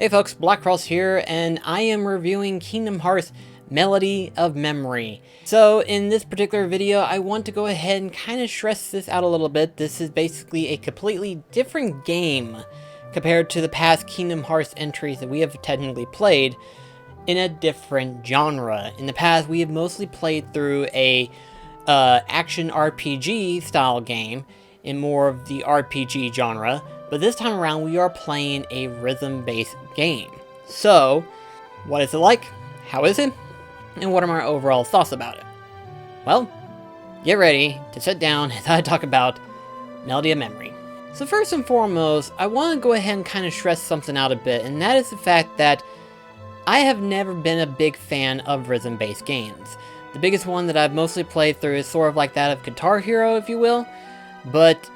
Hey folks, BlackCross here, and I am reviewing Kingdom Hearts Melody of Memory. So in this particular video, I want to go ahead and kind of stress this out a little bit. This is basically a completely different game compared to the past Kingdom Hearts entries that we have technically played in a different genre. In the past, we have mostly played through a action RPG style game in more of the RPG genre. But this time around, we are playing a rhythm-based game. So, what is it like? How is it? And what are my overall thoughts about it? Well, get ready to sit down as I talk about Melody of Memory. So first and foremost, I want to go ahead and kind of stress something out a bit, and that is the fact that I have never been a big fan of rhythm-based games. The biggest one that I've mostly played through is sort of like that of Guitar Hero, if you will, but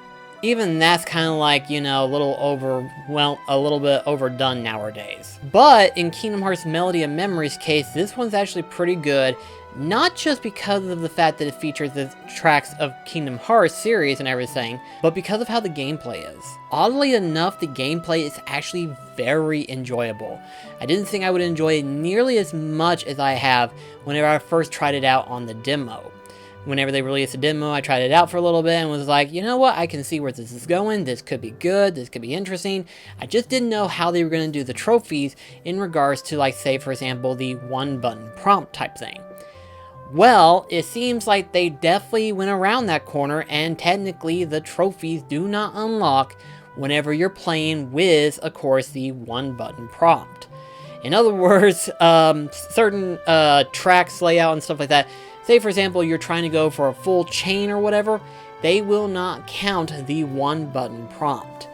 even that's kind of like, you know, a little bit overdone nowadays. But in Kingdom Hearts Melody of Memory's case, this one's actually pretty good, not just because of the fact that it features the tracks of Kingdom Hearts series and everything, but because of how the gameplay is. Oddly enough, the gameplay is actually very enjoyable. I didn't think I would enjoy it nearly as much as I have whenever I first tried it out on the demo. Whenever they released a demo, I tried it out for a little bit and was like, you know what, I can see where this is going, this could be good, this could be interesting. I just didn't know how they were going to do the trophies in regards to, like, say, for example, the one-button prompt type thing. Well, it seems like they definitely went around that corner, and technically the trophies do not unlock whenever you're playing with, of course, the one-button prompt. In other words, certain tracks, layout, and stuff like that, say for example you're trying to go for a full chain or whatever, they will not count the one button prompt.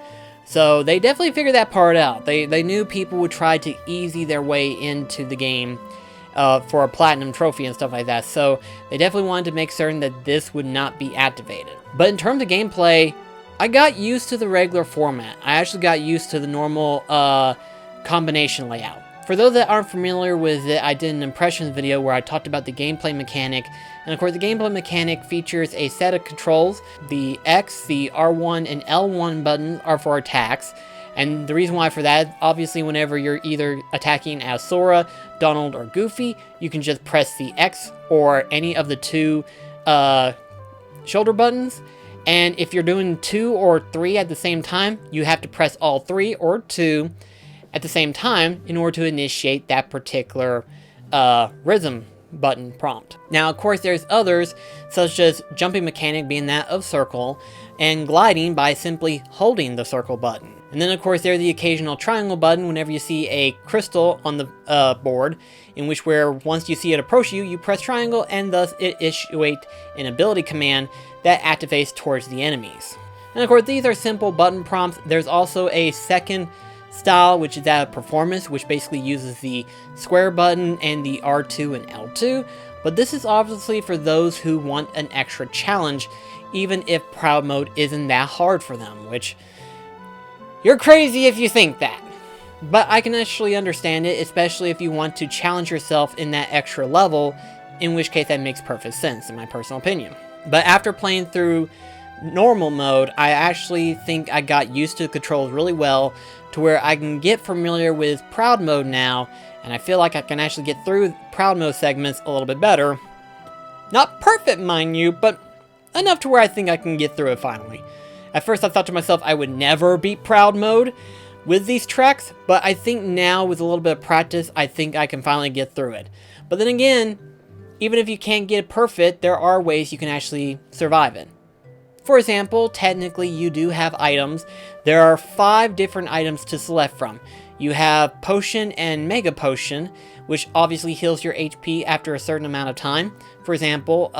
So they definitely figured that part out. They knew people would try to easy their way into the game for a platinum trophy and stuff like that. So they definitely wanted to make certain that this would not be activated. But in terms of gameplay, I got used to the regular format. I actually got used to the normal combination layout. For those that aren't familiar with it, I did an impressions video where I talked about the gameplay mechanic, and of course the gameplay mechanic features a set of controls. The X, the R1, and L1 buttons are for attacks, and the reason why for that, obviously whenever you're either attacking as Sora, Donald, or Goofy, you can just press the X or any of the two shoulder buttons, and if you're doing 2 or 3 at the same time, you have to press all 3 or 2 at the same time in order to initiate that particular rhythm button prompt. Now, of course, there's others, such as jumping mechanic being that of circle, and gliding by simply holding the circle button. And then, of course, there's the occasional triangle button whenever you see a crystal on the board, in which where once you see it approach you, you press triangle, and thus it issuates an ability command that activates towards the enemies. And of course, these are simple button prompts. There's also a second style, which is that of performance, which basically uses the square button and the R2 and L2, but this is obviously for those who want an extra challenge, even if proud mode isn't that hard for them, which you're crazy if you think that. But I can actually understand it, especially if you want to challenge yourself in that extra level, in which case that makes perfect sense in my personal opinion. But after playing through normal mode, I actually think I got used to the controls really well, to where I can get familiar with proud mode now, and I feel like I can actually get through proud mode segments a little bit better. Not perfect, mind you, but enough to where I think I can get through it finally. At first I thought to myself I would never beat proud mode with these tracks, but I think now with a little bit of practice, I think I can finally get through it. But then again, even if you can't get it perfect, there are ways you can actually survive it. For example, technically you do have items. There are 5 different items to select from. You have Potion and Mega Potion, which obviously heals your HP after a certain amount of time. For example,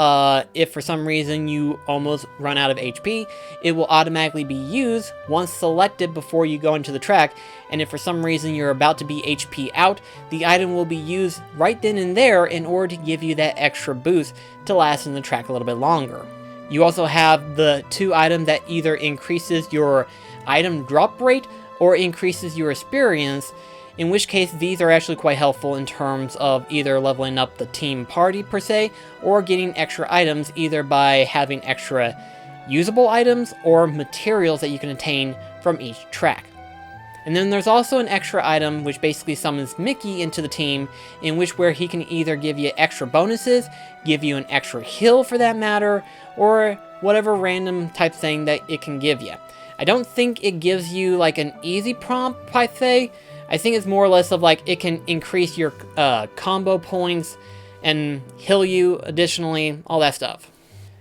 if for some reason you almost run out of HP, it will automatically be used once selected before you go into the track, and if for some reason you're about to be HP out, the item will be used right then and there in order to give you that extra boost to last in the track a little bit longer. You also have the 2 items that either increases your item drop rate or increases your experience, in which case these are actually quite helpful in terms of either leveling up the team party per se, or getting extra items either by having extra usable items or materials that you can attain from each track. And then there's also an extra item which basically summons Mickey into the team, in which where he can either give you extra bonuses, give you an extra heal for that matter, or whatever random type thing that it can give you. I don't think it gives you like an easy prompt per se. I think it's more or less of like it can increase your combo points and heal you additionally, all that stuff.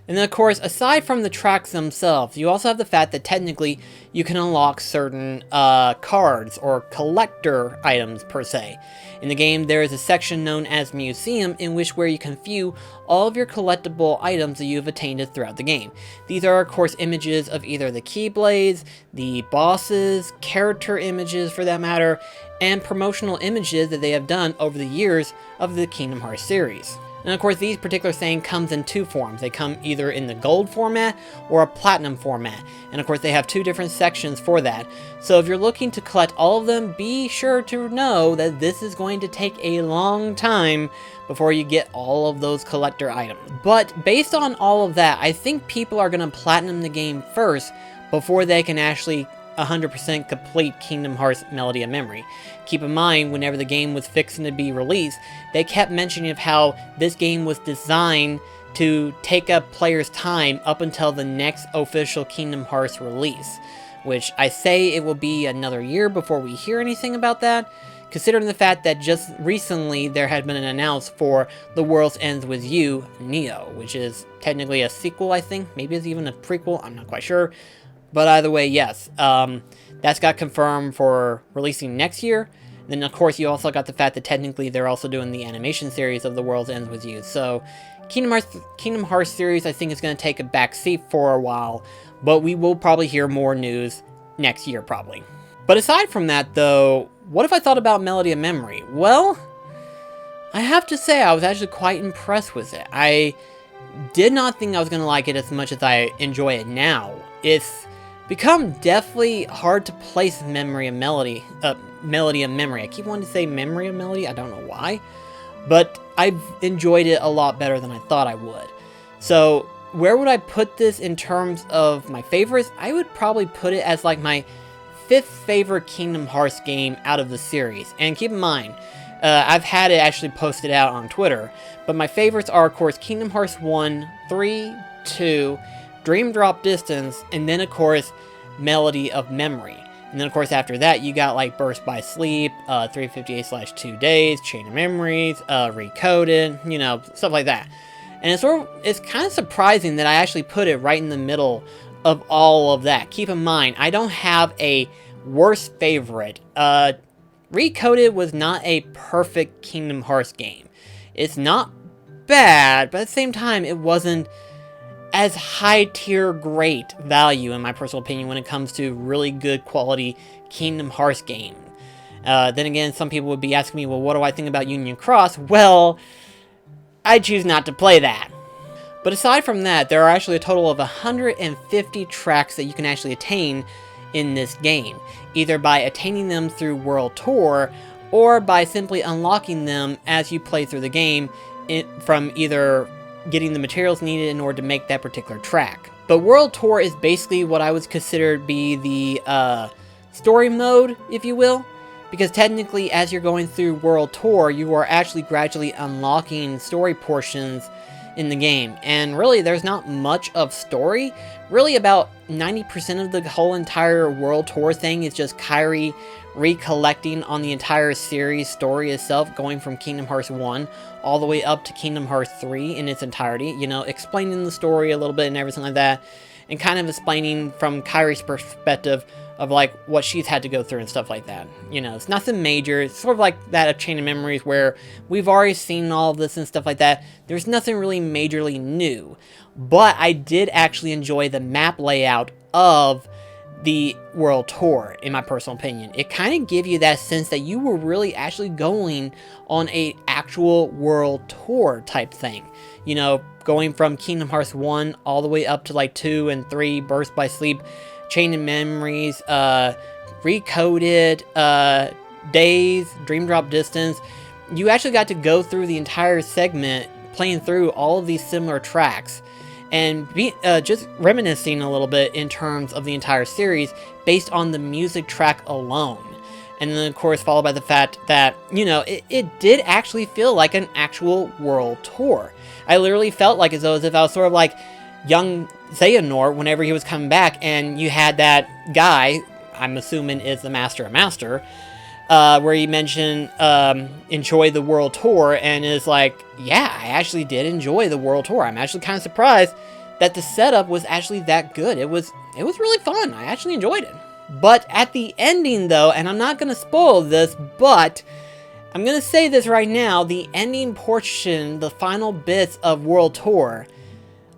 And then of course, aside from the tracks themselves, you also have the fact that technically you can unlock certain cards or collector items per se. In the game, there is a section known as Museum, in which where you can view all of your collectible items that you've attained throughout the game. These are of course images of either the Keyblades, the bosses, character images for that matter, and promotional images that they have done over the years of the Kingdom Hearts series. And of course, these particular things comes in two forms. They come either in the gold format or a platinum format. And of course, they have two different sections for that. So if you're looking to collect all of them, be sure to know that this is going to take a long time before you get all of those collector items. But based on all of that, I think people are going to platinum the game first before they can actually 100% complete Kingdom Hearts Melody of Memory. Keep in mind, whenever the game was fixing to be released, they kept mentioning of how this game was designed to take up players' time up until the next official Kingdom Hearts release, which I say it will be another year before we hear anything about that, considering the fact that just recently there had been an announcement for The World Ends With You, Neo, which is technically a sequel, I think. Maybe it's even a prequel, I'm not quite sure. But either way, yes, that's got confirmed for releasing next year. Then, of course, you also got the fact that technically they're also doing the animation series of The World Ends With You. So, Kingdom Hearts series, I think, is going to take a back seat for a while. But we will probably hear more news next year, probably. But aside from that, though, what have I thought about Melody of Memory? Well, I have to say I was actually quite impressed with it. I did not think I was going to like it as much as I enjoy it now. It's become definitely hard to place Melody of Memory. I keep wanting to say Memory of Melody, I don't know why. But I've enjoyed it a lot better than I thought I would. So, where would I put this in terms of my favorites? I would probably put it as like my 5th favorite Kingdom Hearts game out of the series. And keep in mind, I've had it actually posted out on Twitter. But my favorites are, of course, Kingdom Hearts 1, 3, 2, Dream Drop Distance, and then, of course, Melody of Memory. And then, of course, after that, you got, like, Burst by Sleep, 358/2 Days, Chain of Memories, Recoded, you know, stuff like that. And it's kind of surprising that I actually put it right in the middle of all of that. Keep in mind, I don't have a worst favorite. Recoded was not a perfect Kingdom Hearts game. It's not bad, but at the same time, it wasn't as high tier great value in my personal opinion when it comes to really good quality Kingdom Hearts game. Then again, some people would be asking me, well, what do I think about Union Cross? Well, I choose not to play that. But aside from that, there are actually a total of 150 tracks that you can actually attain in this game, either by attaining them through World Tour or by simply unlocking them as you play through the game from either getting the materials needed in order to make that particular track. But World Tour is basically what I would consider to be the story mode, if you will, because technically as you're going through World Tour, you are actually gradually unlocking story portions in the game. And really, there's not much of story. Really, about 90% of the whole entire World Tour thing is just Kairi recollecting on the entire series story itself, going from Kingdom Hearts 1 all the way up to Kingdom Hearts 3 in its entirety, you know, explaining the story a little bit and everything like that, and kind of explaining from Kairi's perspective of like what she's had to go through and stuff like that. You know, it's nothing major. It's sort of like that of Chain of Memories where we've already seen all of this and stuff like that. There's nothing really majorly new, but I did actually enjoy the map layout of the World Tour, in my personal opinion. It kind of gives you that sense that you were really actually going on a actual World Tour type thing. You know, going from Kingdom Hearts 1 all the way up to like 2 and 3, Burst by Sleep, Chain of Memories, Recoded, Days, Dream Drop Distance. You actually got to go through the entire segment playing through all of these similar tracks and just reminiscing a little bit in terms of the entire series based on the music track alone. And then, of course, followed by the fact that, you know, it did actually feel like an actual world tour. I literally felt like as if I was sort of like young Xehanort whenever he was coming back, and you had that guy, I'm assuming is the Master of Master, where he mentioned, enjoy the world tour, and is like, yeah, I actually did enjoy the world tour. I'm actually kind of surprised that the setup was actually that good. It was really fun. I actually enjoyed it. But at the ending, though, and I'm not going to spoil this, but I'm going to say this right now, the ending portion, the final bits of World Tour,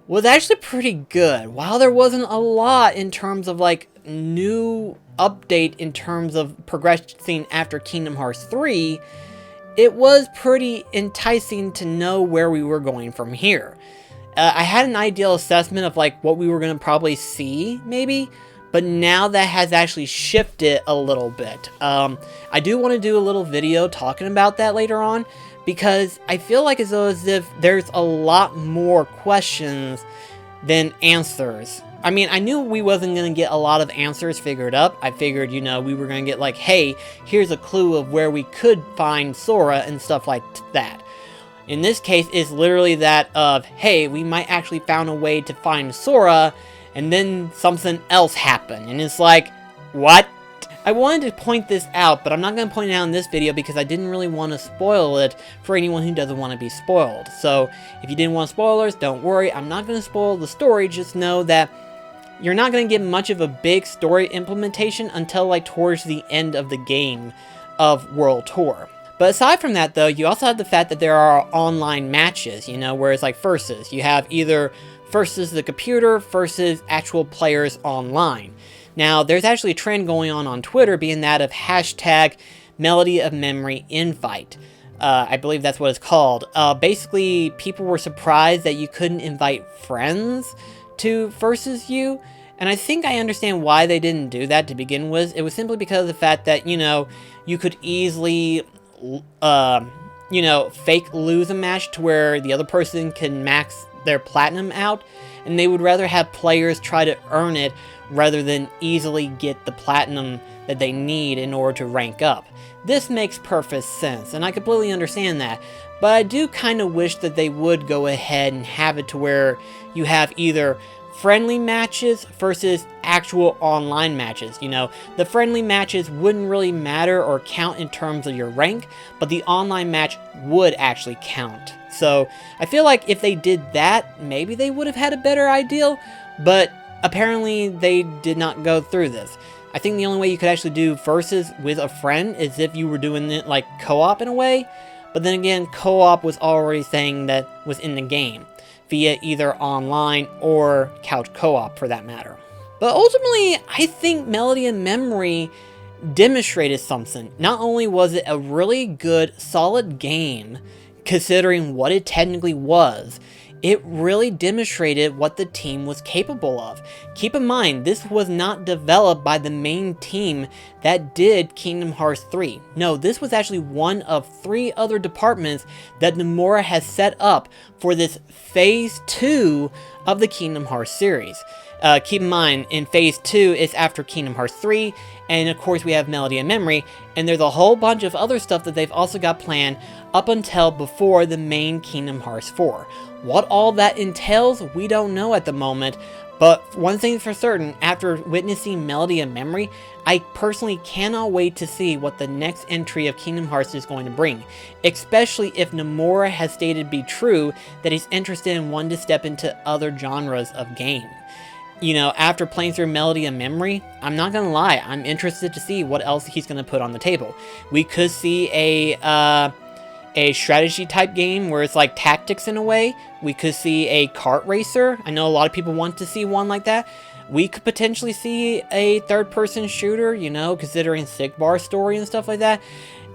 was actually pretty good. While there wasn't a lot in terms of, like, new update in terms of progressing after Kingdom Hearts 3, it was pretty enticing to know where we were going from here. I had an ideal assessment of, like, what we were going to probably see, maybe, but now that has actually shifted a little bit. I do want to do a little video talking about that later on, because I feel like as if there's a lot more questions than answers. I mean, I knew we wasn't going to get a lot of answers figured up. I figured, you know, we were going to get like, hey, here's a clue of where we could find Sora and stuff like that. In this case, it's literally that of, hey, we might actually found a way to find Sora, and then something else happened, and it's like, what? I wanted to point this out, but I'm not going to point it out in this video because I didn't really want to spoil it for anyone who doesn't want to be spoiled. So, if you didn't want spoilers, don't worry, I'm not going to spoil the story, just know that you're not going to get much of a big story implementation until like towards the end of the game of World Tour. But aside from that though, you also have the fact that there are online matches, you know, where it's like versus. You have either versus the computer versus actual players online. Now, there's actually a trend going on Twitter being that of hashtag Melody of Memory Invite. I believe that's what it's called. Basically, people were surprised that you couldn't invite friends to versus you. And I think I understand why they didn't do that to begin with. It was simply because of the fact that, you know, you could easily, you know, fake lose a match to where the other person can max their platinum out, and they would rather have players try to earn it rather than easily get the platinum that they need in order to rank up. This makes perfect sense, and I completely understand that, but I do kind of wish that they would go ahead and have it to where you have either friendly matches versus actual online matches. You know, the friendly matches wouldn't really matter or count in terms of your rank, but the online match would actually count. So, I feel like if they did that, maybe they would have had a better ideal, but apparently they did not go through this. I think the only way you could actually do versus with a friend is if you were doing it like co-op in a way, but then again, co-op was already saying that was in the game, via either online or couch co-op for that matter. But ultimately, I think Melody of Memory demonstrated something. Not only was it a really good, solid game, considering what it technically was, it really demonstrated what the team was capable of. Keep in mind, this was not developed by the main team that did Kingdom Hearts 3. No, this was actually one of 3 other departments that Nomura has set up for this Phase 2 of the Kingdom Hearts series. Keep in mind, in Phase 2, it's after Kingdom Hearts 3, and of course we have Melody of Memory, and there's a whole bunch of other stuff that they've also got planned up until before the main Kingdom Hearts 4. What all that entails, we don't know at the moment, but one thing's for certain, after witnessing Melody of Memory, I personally cannot wait to see what the next entry of Kingdom Hearts is going to bring, especially if Nomura has stated to be true that he's interested in wanting to step into other genres of game. You know, after playing through Melody of Memory, I'm not gonna lie, I'm interested to see what else he's gonna put on the table. We could see a strategy type game where it's like tactics in a way. We could see a kart racer. I know a lot of people want to see one like that. We could potentially see a third-person shooter, you know, considering Sigbar's story and stuff like that.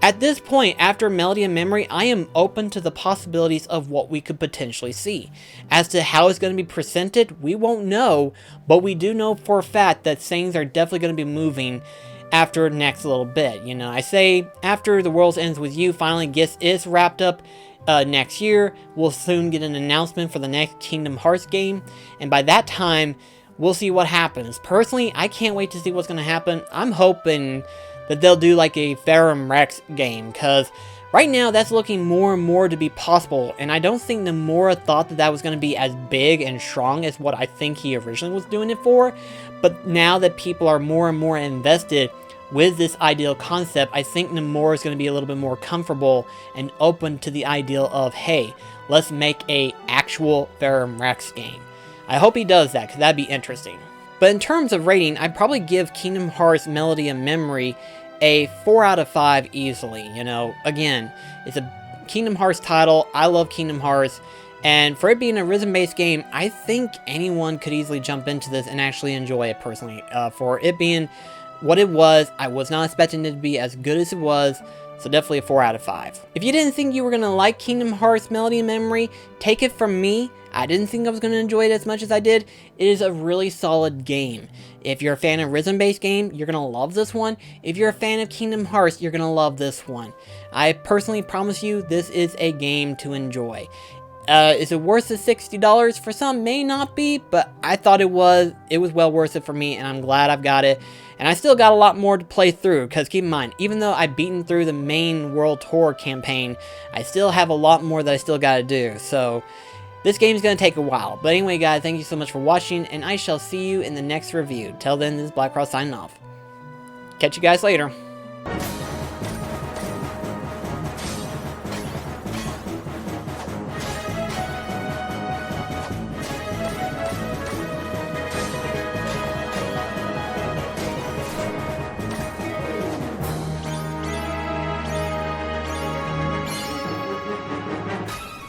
At this point, after Melody of Memory, I am open to the possibilities of what we could potentially see. As to how it's going to be presented, we won't know, but we do know for a fact that things are definitely going to be moving after next little bit. You know, I say after The World Ends With You finally gets its wrapped up next year, we'll soon get an announcement for the next Kingdom Hearts game, and by that time, we'll see what happens. Personally, I can't wait to see what's going to happen. I'm hoping that they'll do like a Ferrum Rex game, because right now that's looking more and more to be possible, and I don't think Nomura thought that that was going to be as big and strong as what I think he originally was doing it for. But now that people are more and more invested with this ideal concept, I think Nomura is going to be a little bit more comfortable and open to the ideal of, hey, let's make a actual Ferrum Rex game. I hope he does that, because that'd be interesting. But in terms of rating, I'd probably give Kingdom Hearts Melody of Memory a 4 out of 5 easily. You know, again, it's a Kingdom Hearts title. I love Kingdom Hearts. And for it being a rhythm-based game, I think anyone could easily jump into this and actually enjoy it personally. For it being what it was, I was not expecting it to be as good as it was. So definitely a 4 out of 5. If you didn't think you were going to like Kingdom Hearts Melody of Memory, take it from me. I didn't think I was going to enjoy it as much as I did. It is a really solid game. If you're a fan of rhythm-based game, you're going to love this one. If you're a fan of Kingdom Hearts, you're going to love this one. I personally promise you, this is a game to enjoy. Is it worth the $60? For some, may not be, but I thought it was. It was well worth it for me, and I'm glad I've got it. And I still got a lot more to play through, because keep in mind, even though I've beaten through the main World Tour campaign, I still have a lot more that I still got to do. So this game is going to take a while. But anyway, guys, thank you so much for watching, and I shall see you in the next review. Till then, this is BlackCross signing off. Catch you guys later.